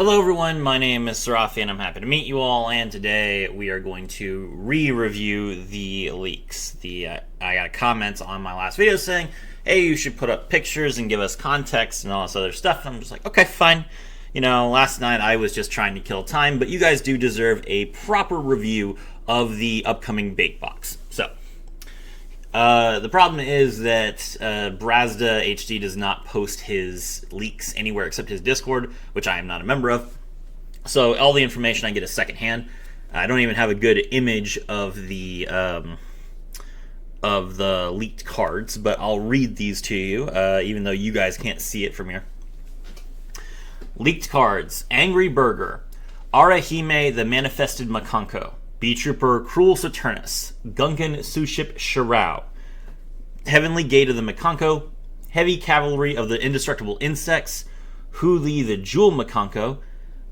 Hello everyone, my name is Sarafi and I'm happy to meet you all, and today we are going to re-review the leaks. I got comments on my last video saying, hey, you should put up pictures and give us context and all this other stuff, and I'm just like, okay, fine. You know, last night I was just trying to kill time, but you guys do deserve a proper review of the upcoming bait box. So, the problem is that Brazda HD does not post his leaks anywhere except his Discord, which I am not a member of. So all the information I get is secondhand. I don't even have a good image of the leaked cards, but I'll read these to you, even though you guys can't see it from here. Leaked cards: Angry Burger, Arahime the Manifested Mikanko, B-Trooper Cruel Saturnus, Gungan Suship Shirao, Heavenly Gate of the Mikanko, Heavy Cavalry of the Indestructible Insects, Huli the Jewel Mikanko,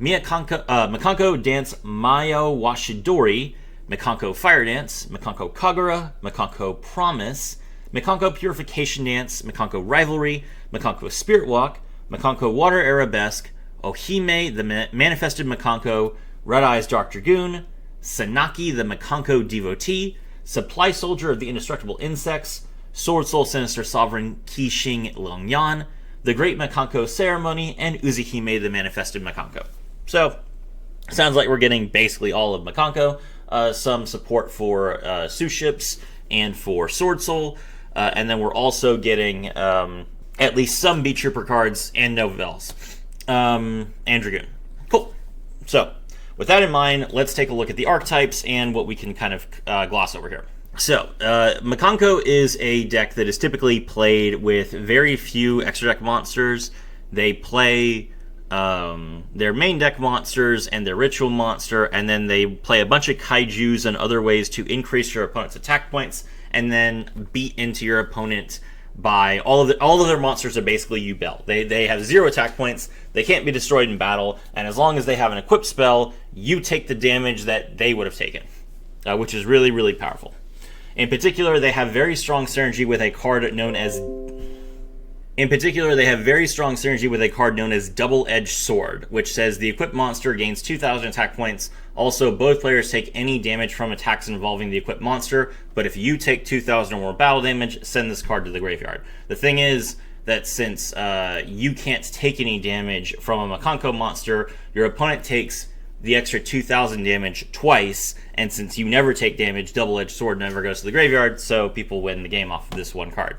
Mikanko Dance Mayo Washidori, Mikanko Fire Dance, Mikanko Kagura, Mikanko Promise, Mikanko Purification Dance, Mikanko Rivalry, Mikanko Spirit Walk, Mikanko Water Arabesque, Ohime the Manifested Mikanko, Red Eyes Dark Dragoon, Sanaki the Mikanko Devotee, Supply Soldier of the Indestructible Insects, Sword Soul Sinister Sovereign Qixing Longyan, the Great Mikanko Ceremony, and Uzihime the Manifested Mikanko. So, sounds like we're getting basically all of Mikanko, some support for Suships and for Sword Soul, and then we're also getting at least some Beat Trooper cards and Novels, and Dragoon. Cool. So, with that in mind, let's take a look at the archetypes and what we can kind of gloss over here. So, Mikanko is a deck that is typically played with very few extra deck monsters. They play their main deck monsters and their ritual monster, and then they play a bunch of kaijus and other ways to increase your opponent's attack points, and then beat into your opponent by all of their monsters are basically Yubel. They have 0 attack points, they can't be destroyed in battle, and as long as they have an equipped spell, you take the damage that they would have taken, which is really, really powerful. In particular, they have very strong synergy with a card known as Double-Edged Sword, which says the equipped monster gains 2,000 attack points. Also, both players take any damage from attacks involving the equipped monster, but if you take 2,000 or more battle damage, send this card to the graveyard. The thing is that since you can't take any damage from a Mikanko monster, your opponent takes the extra 2,000 damage twice, and since you never take damage, Double-Edged Sword never goes to the graveyard, so people win the game off of this one card,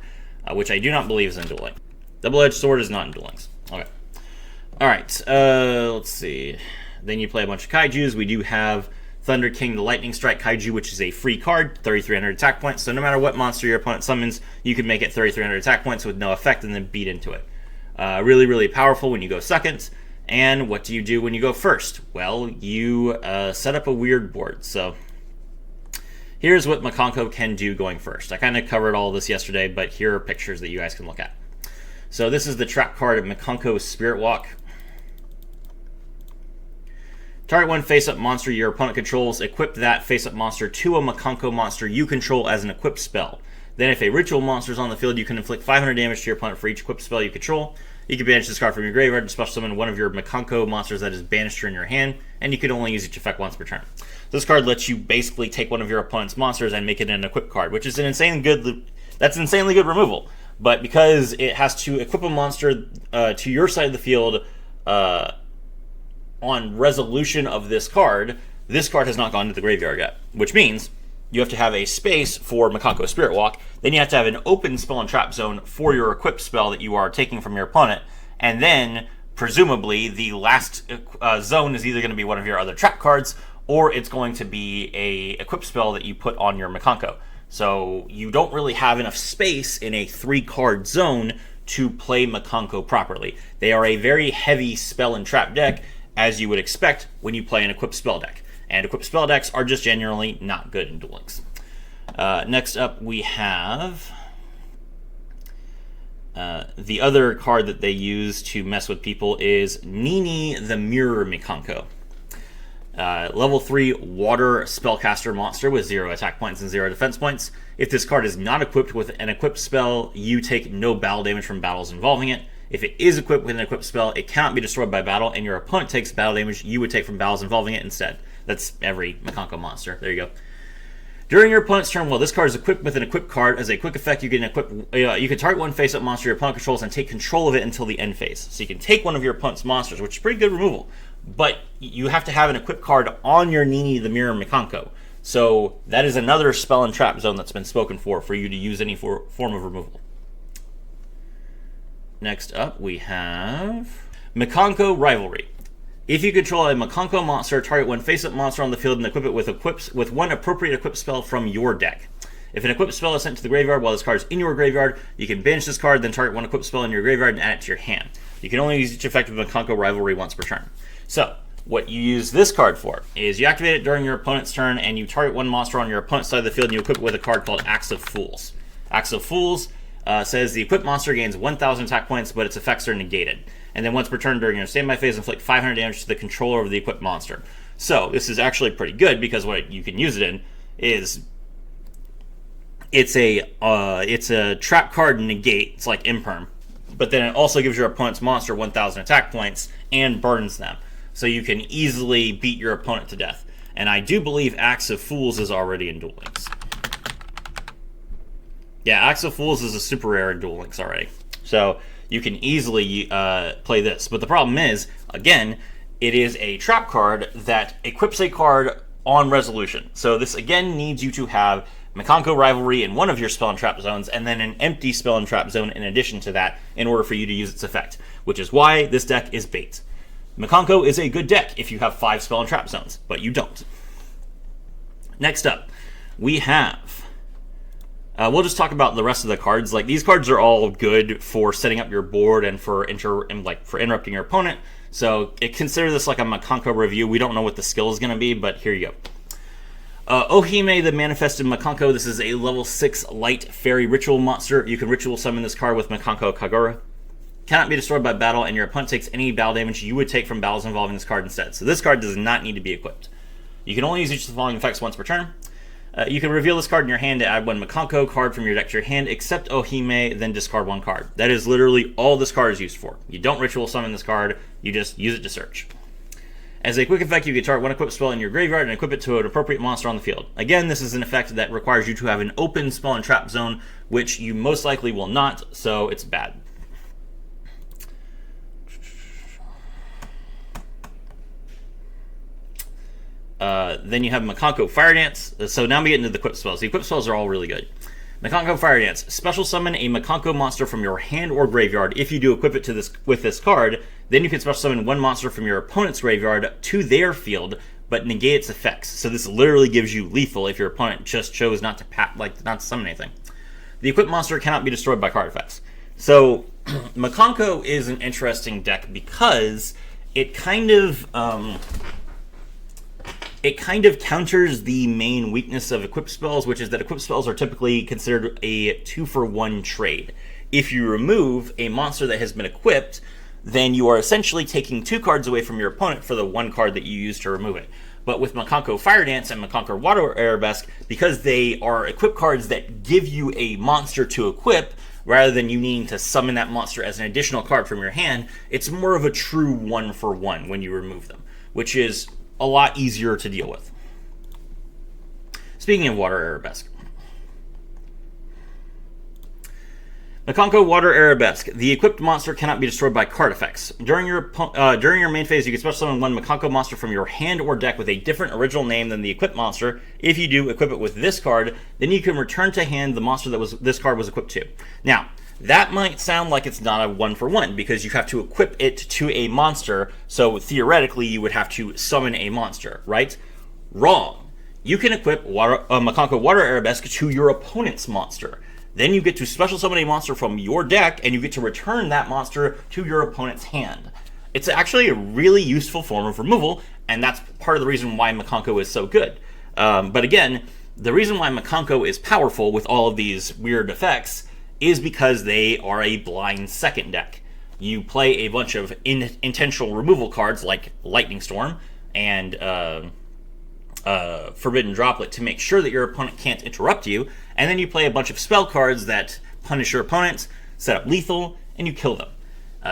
which I do not believe is in Dueling. Double-Edged Sword is not in Duel Links. Okay. Alright, let's see. Then you play a bunch of kaijus. We do have Thunder King the Lightning Strike Kaiju, which is a free card, 3,300 attack points, so no matter what monster your opponent summons, you can make it 3,300 attack points with no effect and then beat into it. Really, really powerful when you go second. And what do you do when you go first? Well, you set up a weird board. So here's what Mikanko can do going first. I kind of covered all this yesterday, but here are pictures that you guys can look at. So this is the trap card of Mikanko Spirit Walk. Target one face-up monster your opponent controls. Equip that face-up monster to a Mikanko monster you control as an equipped spell. Then if a ritual monster is on the field, you can inflict 500 damage to your opponent for each equipped spell you control. You can banish this card from your graveyard and special summon one of your Mikanko monsters that is banished in your hand, and you can only use each effect once per turn. This card lets you basically take one of your opponent's monsters and make it an equipped card, which is an insanely good removal. But because it has to equip a monster to your side of the field on resolution of this card has not gone to the graveyard yet, which means you have to have a space for Mikanko Spirit Walk. Then you have to have an open spell and trap zone for your equipped spell that you are taking from your opponent. And then, presumably, the last zone is either going to be one of your other trap cards, or it's going to be a equipped spell that you put on your Mikanko. So you don't really have enough space in a 3-card zone to play Mikanko properly. They are a very heavy spell and trap deck, as you would expect when you play an equipped spell deck. And equipped spell decks are just generally not good in Duel Links. Next up, we have the other card that they use to mess with people is Nini the Mirror Mikanko. Level 3 Water Spellcaster monster with 0 attack points and 0 defense points. If this card is not equipped with an equipped spell, you take no battle damage from battles involving it. If it is equipped with an equipped spell, it cannot be destroyed by battle, and your opponent takes battle damage you would take from battles involving it instead. That's every Mikanko monster. There you go. During your opponent's turn, while this card is equipped with an equipped card, as a quick effect, you can target one face-up monster your opponent controls and take control of it until the end phase. So you can take one of your opponent's monsters, which is pretty good removal. But you have to have an equipped card on your Nini the Mirror Mikanko. So that is another spell and trap zone that's been spoken for you to use any form of removal. Next up, we have Mikanko Rivalry. If you control a Mikanko monster, target one face-up monster on the field and equip it with one appropriate equipped spell from your deck. If an equipped spell is sent to the graveyard while this card is in your graveyard, you can banish this card, then target one equipped spell in your graveyard and add it to your hand. You can only use each effect of Mikanko Rivalry once per turn. So, what you use this card for is you activate it during your opponent's turn and you target one monster on your opponent's side of the field and you equip it with a card called Axe of Fools. Axe of Fools says the equipped monster gains 1,000 attack points, but its effects are negated. And then once per turn during your standby phase, inflict 500 damage to the controller of the equipped monster. So this is actually pretty good because what you can use it in is it's a trap card negate. It's like imperm, but then it also gives your opponent's monster 1,000 attack points and burns them. So you can easily beat your opponent to death. And I do believe Axe of Fools is already in Duel Links. Yeah, Axe of Fools is a super rare in Duel Links already. So you can easily play this. But the problem is, again, it is a trap card that equips a card on resolution. So this, again, needs you to have Mikanko Rivalry in one of your spell and trap zones, and then an empty spell and trap zone in addition to that in order for you to use its effect, which is why this deck is bait. Mikanko is a good deck if you have 5 spell and trap zones, but you don't. Next up, we have... we'll just talk about the rest of the cards. Like, these cards are all good for setting up your board and for interrupting your opponent. So consider this like a Mikanko review. We don't know what the skill is going to be, but here you go. Ohime, the Manifested Mikanko. This is a level 6 light fairy ritual monster. You can ritual summon this card with Mikanko Kagura. Cannot be destroyed by battle, and your opponent takes any battle damage you would take from battles involving this card instead. So this card does not need to be equipped. You can only use each of the following effects once per turn. You can reveal this card in your hand to add one Mikanko card from your deck to your hand, except Ohime, then discard one card. That is literally all this card is used for. You don't ritual summon this card, you just use it to search. As a quick effect, you can target one equipped spell in your graveyard and equip it to an appropriate monster on the field. Again, this is an effect that requires you to have an open spell and trap zone, which you most likely will not, so it's bad. Then you have Mikanko Fire Dance. So now we get into the equipped spells. The equipped spells are all really good. Mikanko Fire Dance. Special summon a Mikanko monster from your hand or graveyard. If you do equip it with this card, then you can special summon one monster from your opponent's graveyard to their field, but negate its effects. So this literally gives you lethal if your opponent just chose not to summon anything. The equipped monster cannot be destroyed by card effects. So Mikanko is an interesting deck because it kind of counters the main weakness of equipped spells, which is that equipped spells are typically considered a 2-for-1 trade. If you remove a monster that has been equipped, then you are essentially taking 2 cards away from your opponent for the 1 card that you used to remove it. But with Mikanko Fire Dance and Mikanko Water Arabesque, because they are equipped cards that give you a monster to equip, rather than you needing to summon that monster as an additional card from your hand, it's more of a true 1-for-1 when you remove them, which is a lot easier to deal with. Speaking of Water Arabesque. Mikanko Water Arabesque. The equipped monster cannot be destroyed by card effects. During your main phase, you can special summon one Mikanko monster from your hand or deck with a different original name than the equipped monster. If you do equip it with this card, then you can return to hand the monster that this card was equipped to. Now, that might sound like it's not a 1-for-1 because you have to equip it to a monster, so theoretically you would have to summon a monster, right? Wrong. You can equip Mikanko Water Arabesque to your opponent's monster. Then you get to special summon a monster from your deck, and you get to return that monster to your opponent's hand. It's actually a really useful form of removal, and that's part of the reason why Mikanko is so good. But again, the reason why Mikanko is powerful with all of these weird effects is because they are a blind second deck. You play a bunch of intentional removal cards like Lightning Storm and Forbidden Droplet to make sure that your opponent can't interrupt you, and then you play a bunch of spell cards that punish your opponents, set up lethal, and you kill them.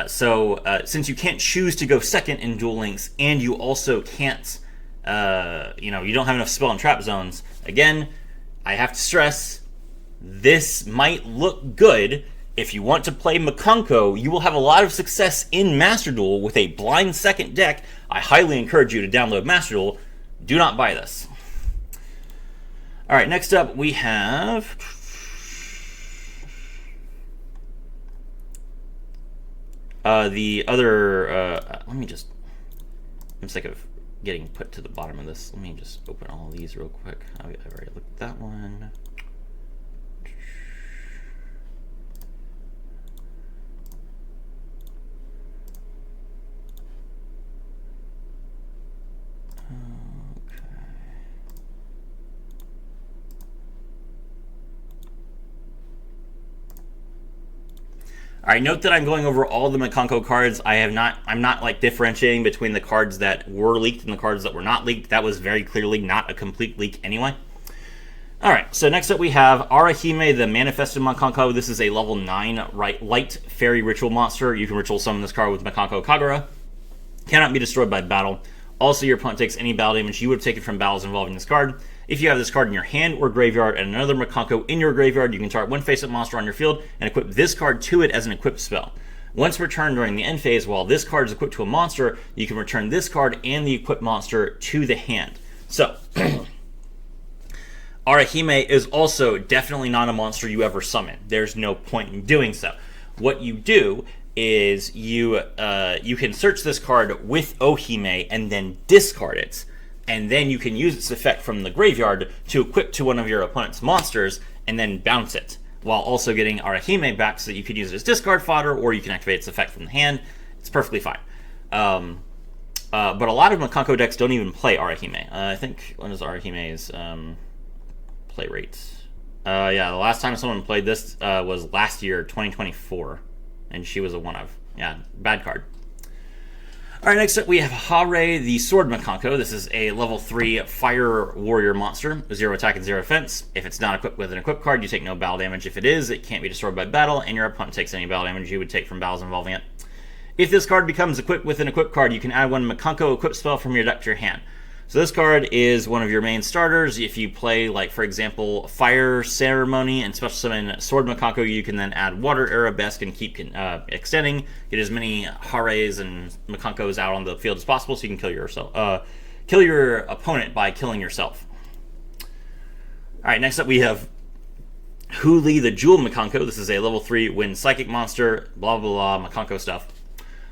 Since you can't choose to go second in Duel Links, and you also can't, you don't have enough spell and trap zones, again, I have to stress, this might look good. If you want to play Mikanko, you will have a lot of success in Master Duel with a blind second deck. I highly encourage you to download Master Duel. Do not buy this. Alright, next up we have... the other... I'm sick of getting put to the bottom of this. Let me just open all of these real quick. I've already looked at that one. Alright, note that I'm going over all the Mikanko cards. I'm not like differentiating between the cards that were leaked and the cards that were not leaked. That was very clearly not a complete leak anyway. Alright, so next up we have Arahime, the Manifested Mikanko. This is a level 9 light fairy ritual monster. You can ritual summon this card with Mikanko Kagura. Cannot be destroyed by battle. Also, your opponent takes any battle damage you would have taken from battles involving this card. If you have this card in your hand or graveyard and another Mikanko in your graveyard, you can target one face-up monster on your field and equip this card to it as an equipped spell. Once returned during the end phase, while this card is equipped to a monster, you can return this card and the equipped monster to the hand. So, Arahime is also definitely not a monster you ever summon. There's no point in doing so. What you do is you can search this card with Ohime and then discard it. And then you can use its effect from the graveyard to equip to one of your opponent's monsters and then bounce it, while also getting Arahime back so that you could use it as discard fodder, or you can activate its effect from the hand. It's perfectly fine. But a lot of Mikanko decks don't even play Arahime. I think, when is Arahime's play rate? Yeah, the last time someone played this was last year, 2024, and she was a one-of. Yeah, bad card. Alright, next up we have Hare, the Sword Mikanko. This is a level 3 Fire Warrior monster, 0 attack and 0 defense. If it's not equipped with an equipped card, you take no battle damage. If it is, it can't be destroyed by battle, and your opponent takes any battle damage you would take from battles involving it. If this card becomes equipped with an equipped card, you can add one Mikanko equipped spell from your deck to your hand. So this card is one of your main starters. If you play, like, for example, Fire Ceremony and special summon Sword Mikanko, you can then add Water Arabesque and keep extending. Get as many Hares and Mikankos out on the field as possible so you can kill your opponent by killing yourself. Alright, next up we have Huli, the Jewel Mikanko. This is a level 3 Wind Psychic monster, blah blah blah, Mikanko stuff.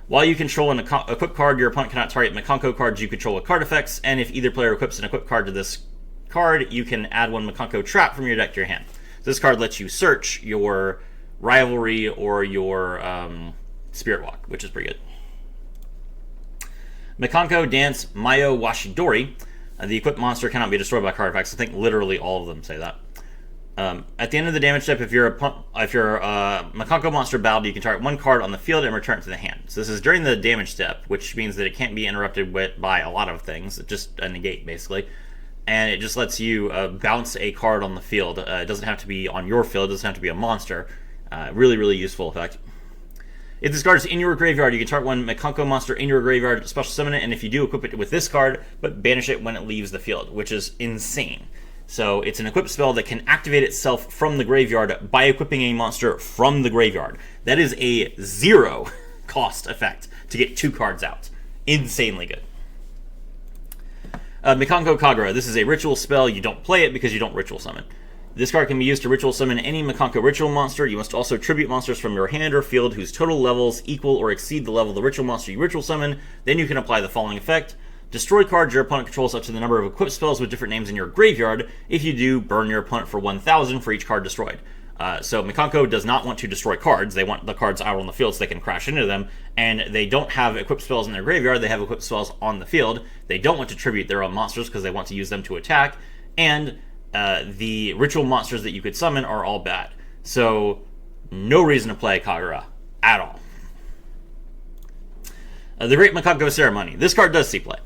While you control an equipped card, your opponent cannot target Mikanko cards you control with card effects, and if either player equips an equipped card to this card, you can add one Mikanko trap from your deck to your hand. This card lets you search your Rivalry or your Spirit Walk, which is pretty good. Mikanko Dance Mayo Washidori. The equipped monster cannot be destroyed by card effects. I think literally all of them say that. At the end of the damage step, if your Mikanko monster battled, you can target one card on the field and return it to the hand. So this is during the damage step, which means that it can't be interrupted by a lot of things. It's just a negate, basically. And it just lets you bounce a card on the field. It doesn't have to be on your field. It doesn't have to be a monster. Really, really useful effect. If this card is in your graveyard, you can target one Mikanko monster in your graveyard, special summon it, and if you do, equip it with this card, but banish it when it leaves the field, which is insane. So it's an equipped spell that can activate itself from the graveyard by equipping a monster from the graveyard. That is a 0 cost effect to get 2 cards out. Insanely good. Mikanko Kagura. This is a ritual spell. You don't play it because you don't ritual summon. This card can be used to ritual summon any Mikanko ritual monster. You must also tribute monsters from your hand or field whose total levels equal or exceed the level of the ritual monster you ritual summon. Then you can apply the following effect. Destroy cards your opponent controls up to the number of equipped spells with different names in your graveyard. If you do, burn your opponent for 1,000 for each card destroyed. So Mikanko does not want to destroy cards. They want the cards out on the field so they can crash into them. And they don't have equipped spells in their graveyard. They have equipped spells on the field. They don't want to tribute their own monsters because they want to use them to attack. And the ritual monsters that you could summon are all bad. So no reason to play Kagura at all. The Great Mikanko Ceremony. This card does see play.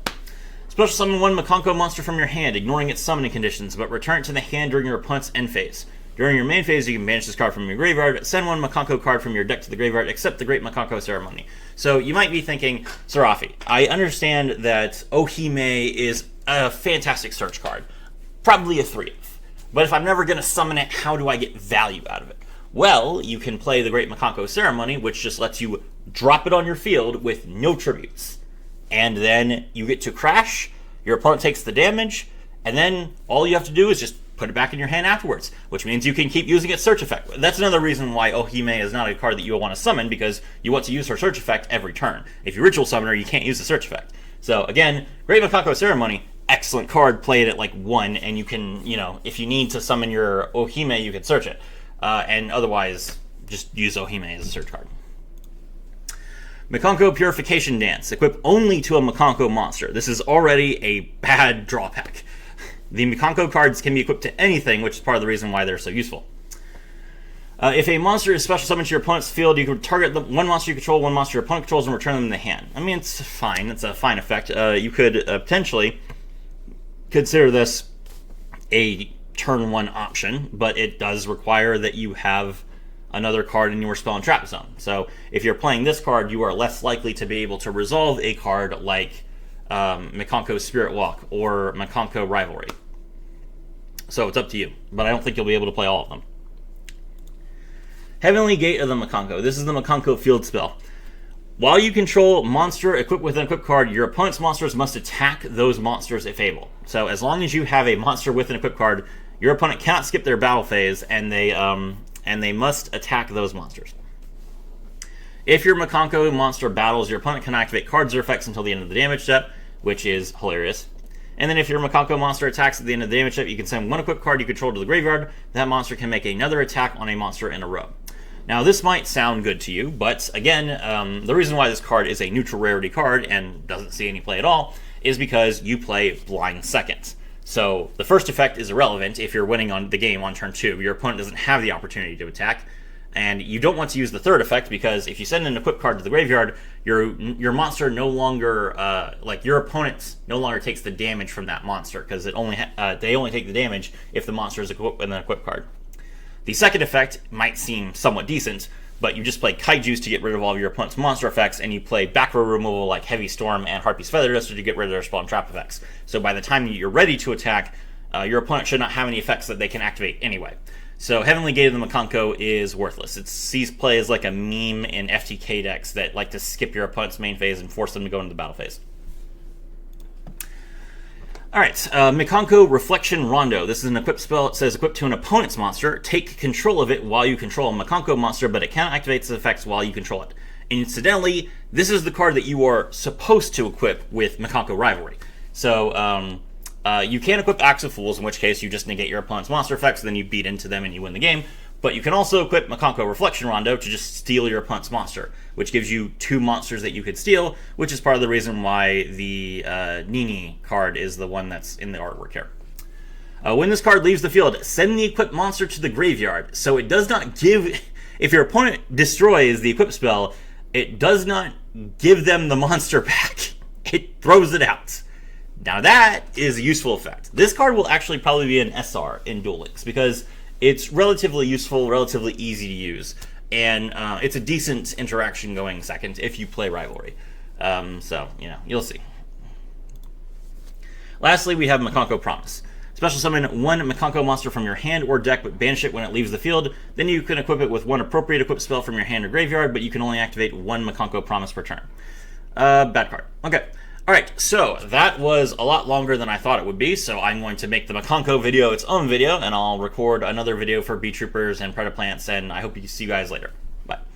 Special summon one Mikanko monster from your hand, ignoring its summoning conditions, but return it to the hand during your opponent's end phase. During your main phase, you can banish this card from your graveyard, send one Mikanko card from your deck to the graveyard, except the Great Mikanko Ceremony. So you might be thinking, Sarafi, I understand that Ohime is a fantastic search card, probably a 3-of. But if I'm never going to summon it, how do I get value out of it? Well, you can play the Great Mikanko Ceremony, which just lets you drop it on your field with no tributes. And then you get to crash, your opponent takes the damage, and then all you have to do is just put it back in your hand afterwards, which means you can keep using its search effect. That's another reason why Ohime is not a card that you want to summon, because you want to use her search effect every turn. If you ritual summon her, you can't use the search effect. So again, Great Mikanko Ceremony, excellent card, play it at like 1, and you can, if you need to summon your Ohime, you can search it. And otherwise, just use Ohime as a search card. Mikanko Purification Dance. Equip only to a Mikanko monster. This is already a bad drawback. The Mikanko cards can be equipped to anything, which is part of the reason why they're so useful. If a monster is special summoned to your opponent's field, you can target one monster you control, one monster your opponent controls, and return them in the hand. I mean, it's fine. It's a fine effect. You could potentially consider this a turn 1 option, but it does require that you have another card in your spell and trap zone. So if you're playing this card, you are less likely to be able to resolve a card like Mikanko Spirit Walk or Mikanko Rivalry. So it's up to you, but I don't think you'll be able to play all of them. Heavenly Gate of the Mikanko. This is the Mikanko field spell. While you control monster equipped with an equipped card, your opponent's monsters must attack those monsters if able. So as long as you have a monster with an equipped card, your opponent cannot skip their battle phase, and they must attack those monsters. If your Mikanko monster battles, your opponent can activate cards or effects until the end of the damage step, which is hilarious. And then if your Mikanko monster attacks at the end of the damage step, you can send one equipped card you control to the graveyard. That monster can make another attack on a monster in a row. Now, this might sound good to you, but again, the reason why this card is a neutral rarity card and doesn't see any play at all is because you play Blind Second. So the first effect is irrelevant if you're winning on the game on turn 2. Your opponent doesn't have the opportunity to attack. And you don't want to use the third effect, because if you send an equipped card to the graveyard, your monster no longer, your opponent no longer takes the damage from that monster, because they only take the damage if the monster is equipped with an equipped card. The second effect might seem somewhat decent, but you just play Kaijus to get rid of all of your opponent's monster effects, and you play back row removal like Heavy Storm and Harpy's Feather Duster to get rid of their spawn trap effects. So by the time you're ready to attack, your opponent should not have any effects that they can activate anyway. So Heavenly Gate of the Mikanko is worthless. It sees play as like a meme in FTK decks that like to skip your opponent's main phase and force them to go into the battle phase. Alright, Mikanko Reflection Rondo. This is an equipped spell. It says equip to an opponent's monster. Take control of it while you control a Mikanko monster, but it cannot activate its effects while you control it. Incidentally, this is the card that you are supposed to equip with Mikanko Rivalry. So, you can equip Axe of Fools, in which case you just negate your opponent's monster effects, then you beat into them and you win the game. But you can also equip Mikanko Reflection Rondo to just steal your opponent's monster, which gives you 2 monsters that you could steal, which is part of the reason why the Nini card is the one that's in the artwork here. When this card leaves the field, send the equipped monster to the graveyard. So it does not give... If your opponent destroys the equipped spell, it does not give them the monster back. It throws it out. Now that is a useful effect. This card will actually probably be an SR in Duel Links, because it's relatively useful, relatively easy to use, and it's a decent interaction going second if you play Rivalry. So, you'll see. Lastly, we have Mikanko Promise. Special summon one Mikanko monster from your hand or deck, but banish it when it leaves the field. Then you can equip it with one appropriate equipped spell from your hand or graveyard, but you can only activate one Mikanko Promise per turn. Bad card. Okay. Alright, so that was a lot longer than I thought it would be, so I'm going to make the Mikanko video its own video, and I'll record another video for Bee Troopers and Predaplants, and I hope to see you guys later. Bye.